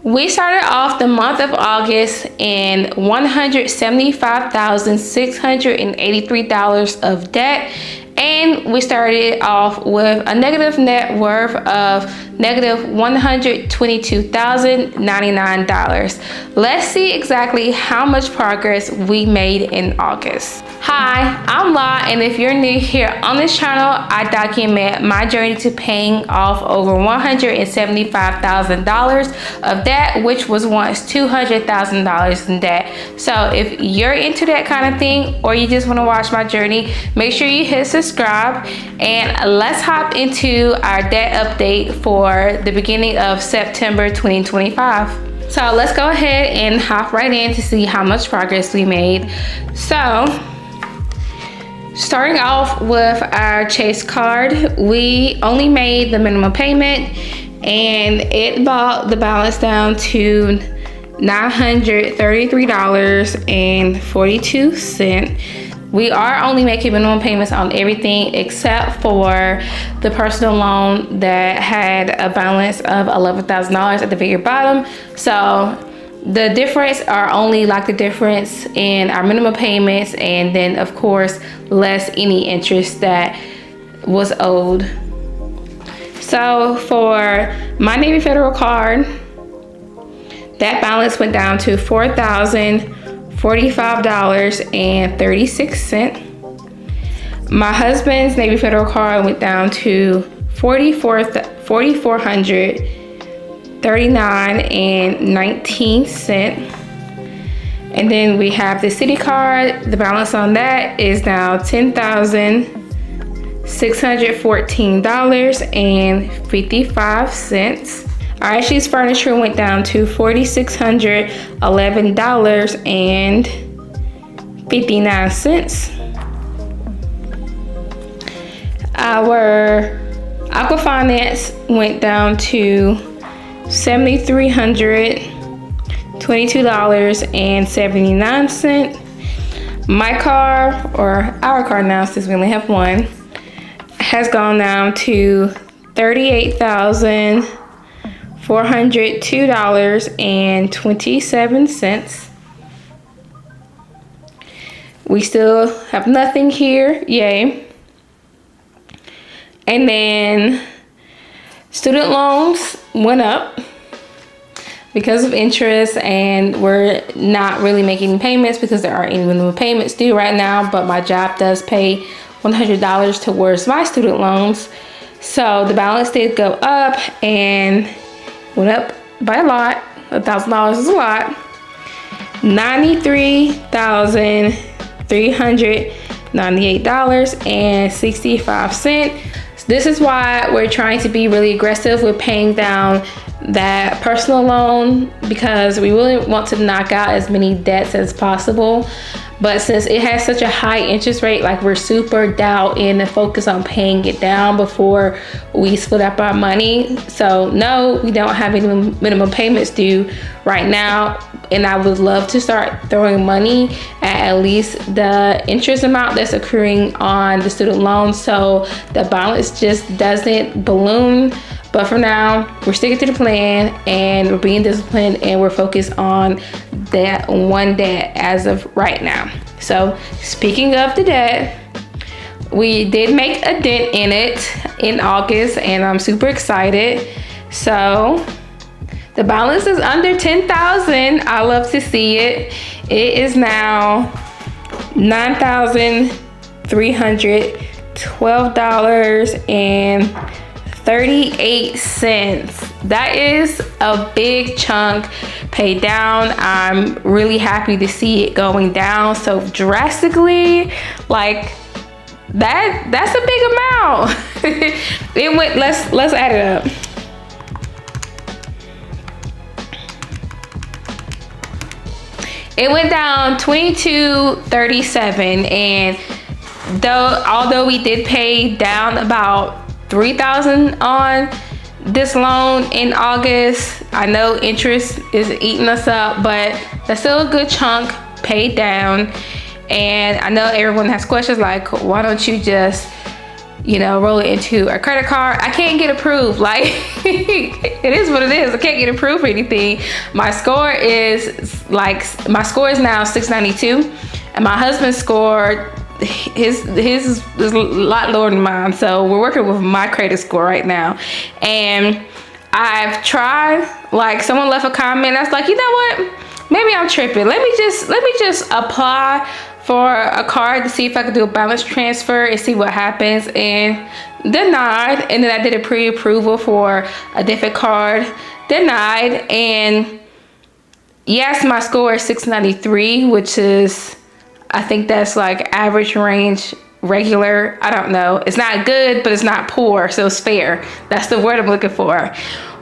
We started off the month of August in $175,683 of debt, and we started off with a negative net worth of negative $122,099. Let's see exactly how much progress we made in August. Hi, I'm La, and if you're new here on this channel, I document my journey to paying off over $175,000 of debt, which was once $200,000 in debt. So if you're into that kind of thing, or you just want to watch my journey, make sure you hit subscribe, and let's hop into our debt update for the beginning of September 2025. So let's go ahead and hop right in to see how much progress we made. So starting off with our Chase card, we only made the minimum payment, and it brought the balance down to $933.42. We are only making minimum payments on everything except for the personal loan that had a balance of $11,000 at the very bottom. So the difference are only like the difference in our minimum payments, and then of course less any interest that was owed. So for my Navy Federal card, that balance went down to $4,045.36. My husband's Navy Federal card went down to $4,439.19. And then we have the Citi card. The balance on that is now $10,614.55. Our Ashley's furniture went down to $4,611.59. Our Aquafinance went down to $7,322.79. My car, or our car now since we only have one, has gone down to $38,402.27. We still have nothing here, yay. And then student loans went up because of interest, and we're not really making payments because there aren't any minimum payments due right now, but my job does pay $100 towards my student loans. So the balance did go up, and went up by a lot. $1,000 is a lot. $93,398.65. This is why we're trying to be really aggressive with paying down that personal loan, because we really want to knock out as many debts as possible. But since it has such a high interest rate, like, we're super dialed in and focused on paying it down before we split up our money. So no, we don't have any minimum payments due right now, and I would love to start throwing money at least the interest amount that's accruing on the student loan, so the balance just doesn't balloon. But for now, we're sticking to the plan, and we're being disciplined, and we're focused on that one debt as of right now. So speaking of the debt, we did make a dent in it in August, and I'm super excited. So the balance is under $10,000. I love to see it. It is now $9,312.38. That is a big chunk paid down. I'm really happy to see it going down so drastically. Like, that's a big amount. It went, let's add it up. It went down $22.37, and although we did pay down about $3,000 on this loan in August, I know interest is eating us up, but that's still a good chunk paid down. And I know everyone has questions like, why don't you just you know, roll it into a credit card. I can't get approved. Like, it is what it is. I can't get approved for anything. My score is now 692, and my husband's score, his is a lot lower than mine. So we're working with my credit score right now. And I've tried, like, someone left a comment. I was like, you know what? Maybe I'm tripping. Let me just apply for a card to see if I could do a balance transfer and see what happens, and denied. And then I did a pre-approval for a different card, denied. And yes, my score is 693, which is, I think that's like average range, regular. I don't know. It's not good, but it's not poor, so it's fair. That's the word I'm looking for.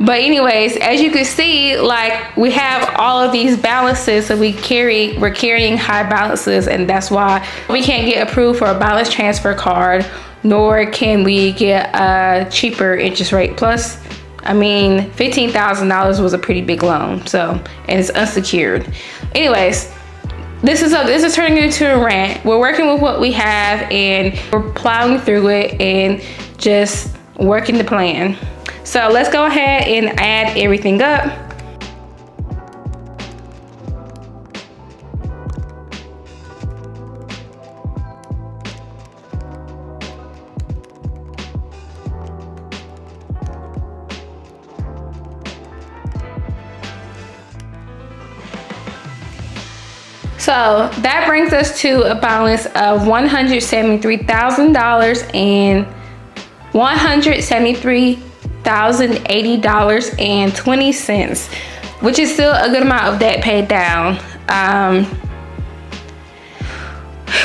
But anyways, as you can see, like, we have all of these balances, so we're carrying high balances, and that's why we can't get approved for a balance transfer card, nor can we get a cheaper interest rate. Plus, I mean, $15,000 was a pretty big loan, so, and it's unsecured. Anyways, this is turning into a rant. We're working with what we have, and we're plowing through it and just working the plan. So let's go ahead and add everything up. So that brings us to a balance of $173,000 and $173,080.20, which is still a good amount of debt paid down.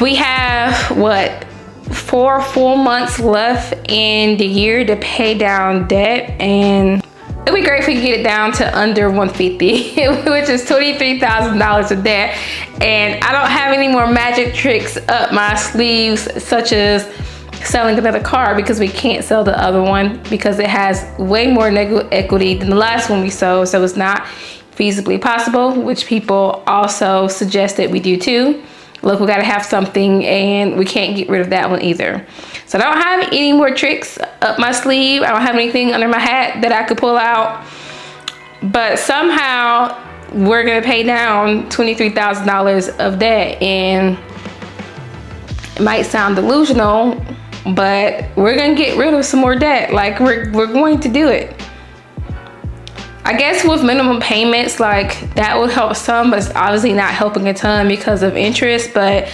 We have, what, 4 full months left in the year to pay down debt, and it'd be great if we could get it down to under 150, which is $23,000 of debt. And I don't have any more magic tricks up my sleeves, such as selling another car, because we can't sell the other one because it has way more negative equity than the last one we sold. So it's not feasibly possible, which people also suggested we do too. Look, we gotta have something, and we can't get rid of that one either. So I don't have any more tricks up my sleeve. I don't have anything under my hat that I could pull out. But somehow we're gonna pay down $23,000 of debt, and it might sound delusional, but we're gonna get rid of some more debt. Like, we're going to do it. I guess with minimum payments, like, that will help some, but it's obviously not helping a ton because of interest. But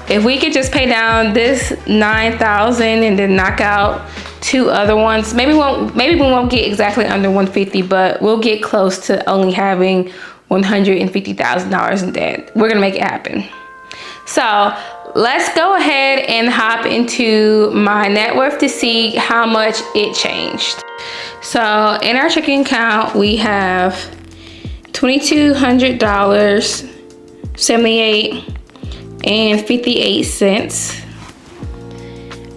if we could just pay down this $9,000 and then knock out 2 other ones, maybe we won't get exactly under 150, but we'll get close to only having $150,000 in debt. We're gonna make it happen. So let's go ahead and hop into my net worth to see how much it changed. So in our checking account, we have $2,200, 78.58.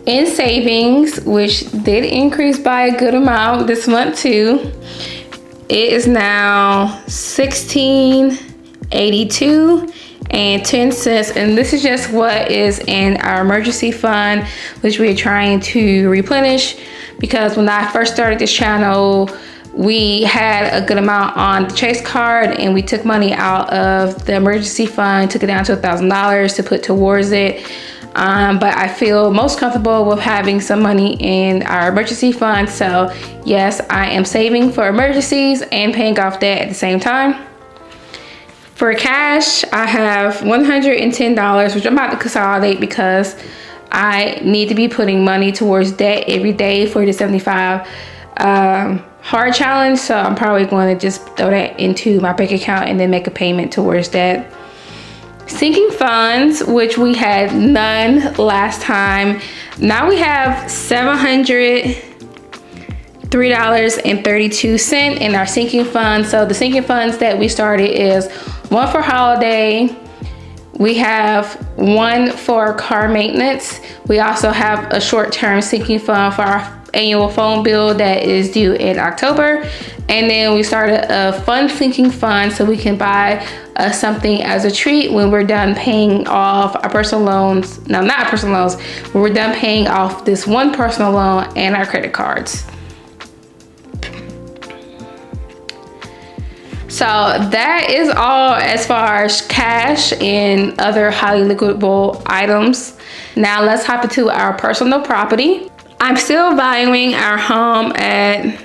In savings, which did increase by a good amount this month too, it is now $16.82.10, and this is just what is in our emergency fund, which we're trying to replenish, because when I first started this channel, we had a good amount on the Chase card, and we took money out of the emergency fund, took it down to $1,000 to put towards it. But I feel most comfortable with having some money in our emergency fund. So yes, I am saving for emergencies and paying off debt at the same time. For cash, I have $110, which I'm about to consolidate because I need to be putting money towards debt every day for the 75 hard challenge. So I'm probably going to just throw that into my bank account and then make a payment towards that. Sinking funds, which we had none last time. Now we have $703.32 in our sinking fund. So the sinking funds that we started is one for holiday. We have one for car maintenance. We also have a short-term sinking fund for annual phone bill that is due in October. And then we started a fun thinking fund so we can buy something as a treat when we're done paying off our personal loans. No, not personal loans. When we're done paying off this one personal loan and our credit cards. So that is all as far as cash and other highly liquidable items. Now let's hop into our personal property. I'm still valuing our home at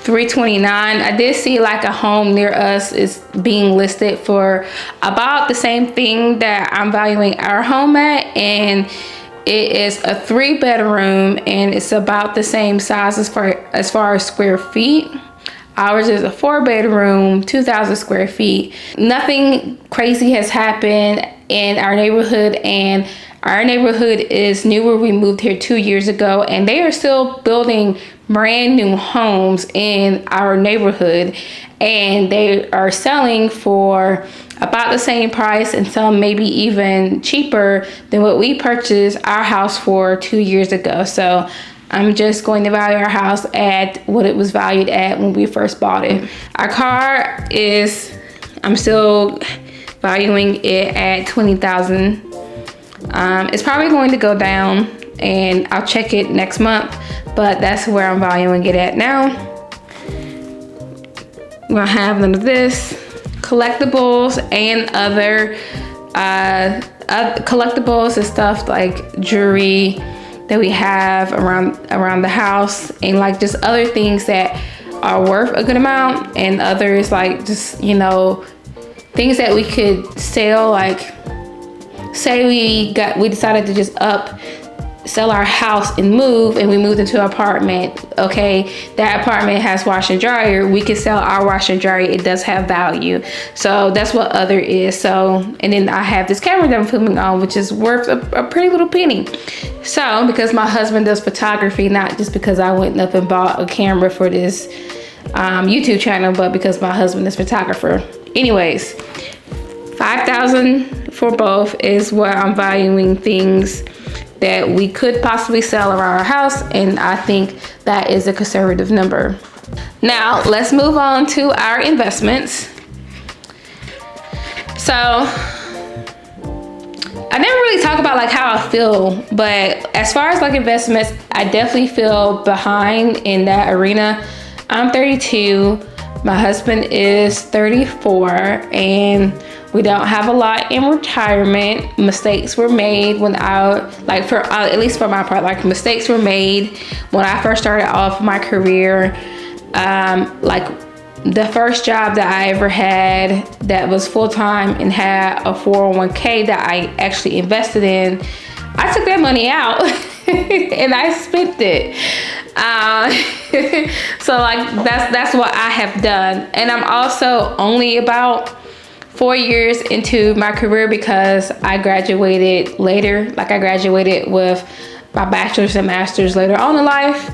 $329. I did see like a home near us is being listed for about the same thing that I'm valuing our home at, and it is a 3-bedroom and it's about the same size as far as square feet. Ours is a 4-bedroom, 2,000 square feet. Nothing crazy has happened in our neighborhood, and our neighborhood is newer. We moved here 2 years ago, and they are still building brand new homes in our neighborhood, and they are selling for about the same price, and some maybe even cheaper than what we purchased our house for 2 years ago. So I'm just going to value our house at what it was valued at when we first bought it. Our car is, I'm still valuing it at $20,000. It's probably going to go down, and I'll check it next month, but that's where I'm valuing it at now. I'm gonna have none of this. Collectibles and other collectibles and stuff like jewelry that we have around the house, and like just other things that are worth a good amount, and others like just, you know, things that we could sell. Like say we decided to just sell our house and move, and we moved into an apartment. Okay, that apartment has washer and dryer. We could sell our washer and dryer. It does have value. So that's what other is. So, and then I have this camera that I'm filming on, which is worth a pretty little penny. So because my husband does photography, not just because I went up and bought a camera for this YouTube channel, but because my husband is a photographer. Anyways, $5,000 for both is what I'm valuing things that we could possibly sell around our house, and I think that is a conservative number. Now let's move on to our investments. So I never really talk about like how I feel, but as far as like investments, I definitely feel behind in that arena. I'm 32, my husband is 34, and we don't have a lot in retirement. Mistakes were made when at least for my part, like mistakes were made when I first started off my career. Like the first job that I ever had that was full-time and had a 401k that I actually invested in, I took that money out and I spent it. So like that's what I have done. And I'm also only about 4 years into my career because I graduated later. Like I graduated with my bachelor's and master's later on in life.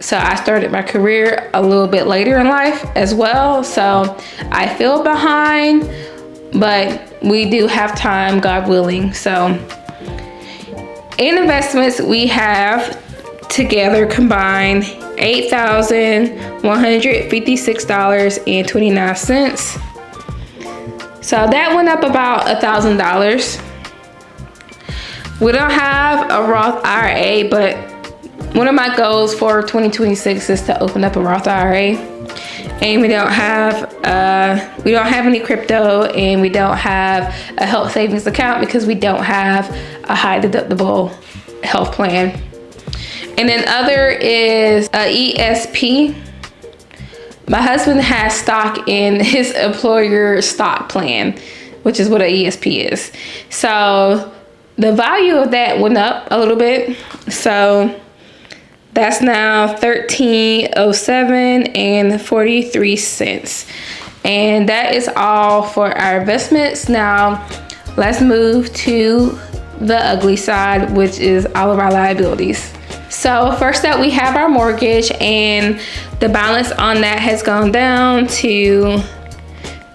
So I started my career a little bit later in life as well. So I feel behind, but we do have time, God willing. So in investments, we have together combined $8,156.29. So that went up about $1,000. We don't have a Roth IRA, but one of my goals for 2026 is to open up a Roth IRA. And we don't have any crypto, and we don't have a health savings account because we don't have a high deductible health plan. And then other is a ESP. My husband has stock in his employer stock plan, which is what an ESP is. So the value of that went up a little bit. So that's now $13.07.43. And that is all for our investments. Now let's move to the ugly side, which is all of our liabilities. So first up, we have our mortgage, and the balance on that has gone down to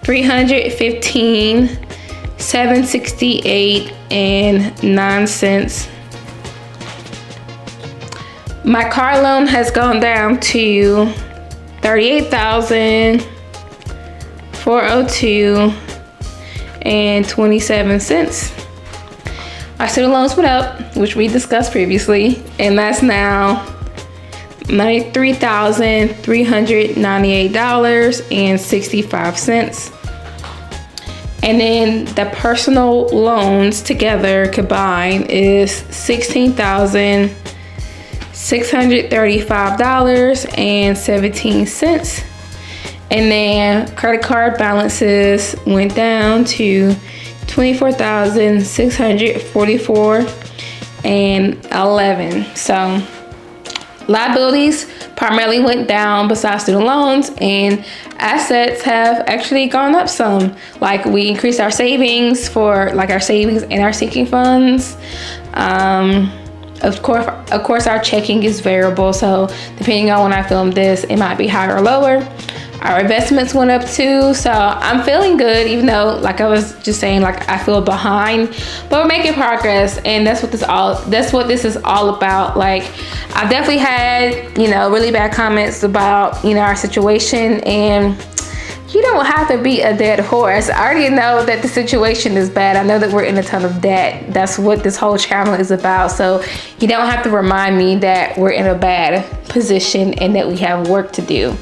$315,768.09. My car loan has gone down to $38,402.27. Our student loans went up, which we discussed previously, and that's now $93,398.65. And then the personal loans together combined is $16,635.17. And then credit card balances went down to $24,644.11. So liabilities primarily went down besides student loans, and assets have actually gone up some. Like we increased our savings for like our savings and our sinking funds. Of course, our checking is variable, so depending on when I film this, it might be higher or lower. Our investments went up too, so I'm feeling good, even though, like I was just saying, like I feel behind, but we're making progress, and that's what this is all about. Like I've definitely had, really bad comments about, our situation, and you don't have to be a dead horse. I already know that the situation is bad. I know that we're in a ton of debt. That's what this whole channel is about. So you don't have to remind me that we're in a bad position and that we have work to do.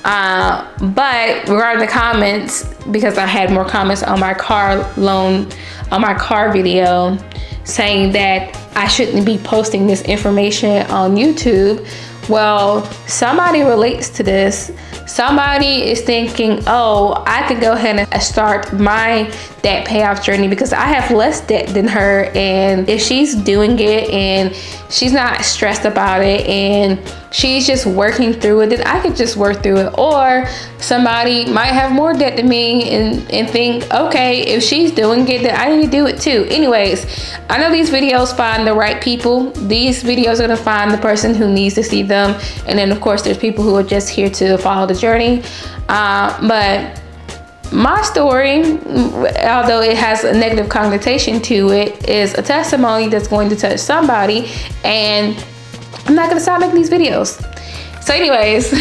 But regarding the comments, because I had more comments on my car loan, on my car video, saying that I shouldn't be posting this information on YouTube. Well, somebody relates to this. Somebody is thinking, oh, I could go ahead and start my debt payoff journey because I have less debt than her. And if she's doing it and she's not stressed about it and she's just working through it, then I could just work through it. Or somebody might have more debt than me and think, okay, if she's doing it, then I need to do it too. Anyways, I know these videos find the right people. These videos are gonna find the person who needs to see them. And then of course, there's people who are just here to follow the journey. But my story, although it has a negative connotation to it, is a testimony that's going to touch somebody, and I'm not gonna stop making these videos. So anyways,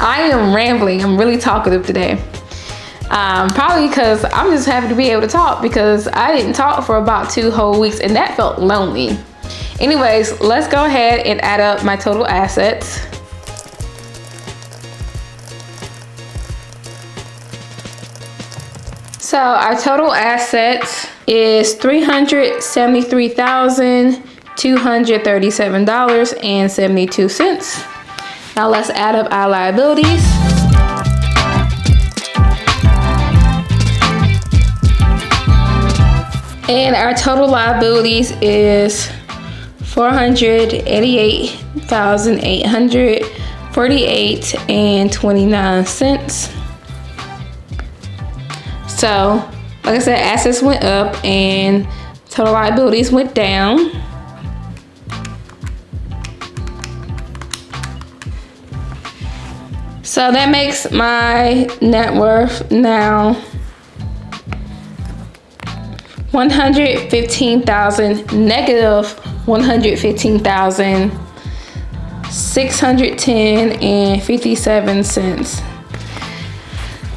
I am rambling. I'm really talkative today. Probably because I'm just happy to be able to talk, because I didn't talk for about 2 whole weeks and that felt lonely. Anyways, let's go ahead and add up my total assets. So our total assets is $373,237.72. Now let's add up our liabilities. And our total liabilities is $488,848.29. So, like I said, assets went up and total liabilities went down. So that makes my net worth now -$115,000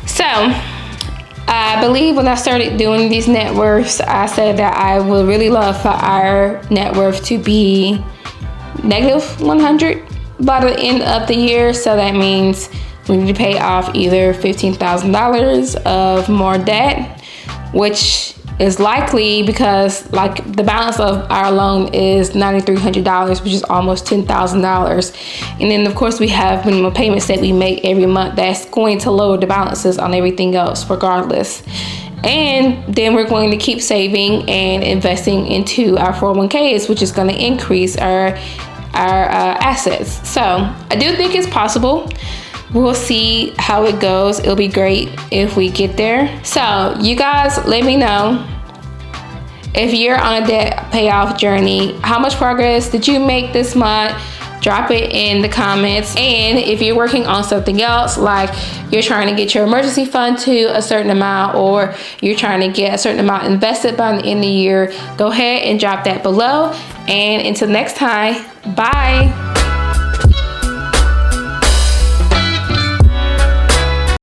So I believe when I started doing these net worths, I said that I would really love for our net worth to be -100 by the end of the year. So that means we need to pay off either $15,000 of more debt, which is likely because like the balance of our loan is $9,300, which is almost $10,000. And then of course we have minimum payments that we make every month that's going to lower the balances on everything else regardless. And then we're going to keep saving and investing into our 401ks, which is going to increase our assets. So I do think it's possible. We'll see how it goes. It'll be great if we get there. So you guys let me know if you're on a debt payoff journey. How much progress did you make this month? Drop it in the comments. And if you're working on something else, like you're trying to get your emergency fund to a certain amount, or you're trying to get a certain amount invested by the end of the year, go ahead and drop that below. And until next time, bye.